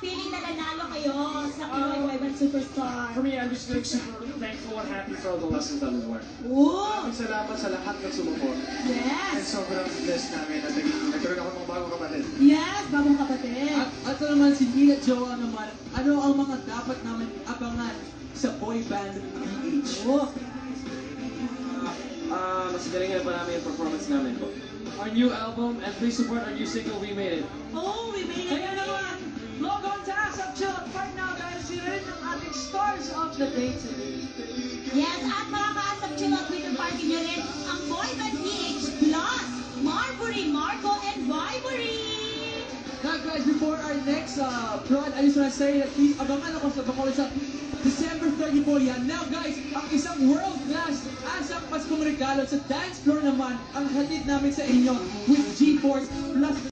feeling na nanalo kayo sa Pinoy Boy Superstar? For me, I'm just like super thankful and happy for all the lessons that we learned. Oo! Maraming salamat sa lahat ng sumuport. And Yes! sobrang blessed namin at nagkaroon ako ng bagong kapatid. Yes, bagong kapatid. At naman si Nia Joa naman, ano ang mga dapat namin abangan sa boy band PH? Oh, Mas galingan pa namin yung performance namin po. Our new album, and please support our new single, We Made It. oh, we made it. Kaya naman, log on to ASAP Chill right now dahil sila rin ang ating stars of the day today. Yes, at mga ka-ASAP Chill at Twitter party nyo rin ang Boy Band PH plus Marbury, Marco, and Vibery. Now guys, before our next prod, I just want to say that please abangan ako sa Bacolod sa December 34 yan. Now guys, ang isang world-class ASAP Paskong regalo sa dance floor naman ang hatid namin sa inyo with GeForce plus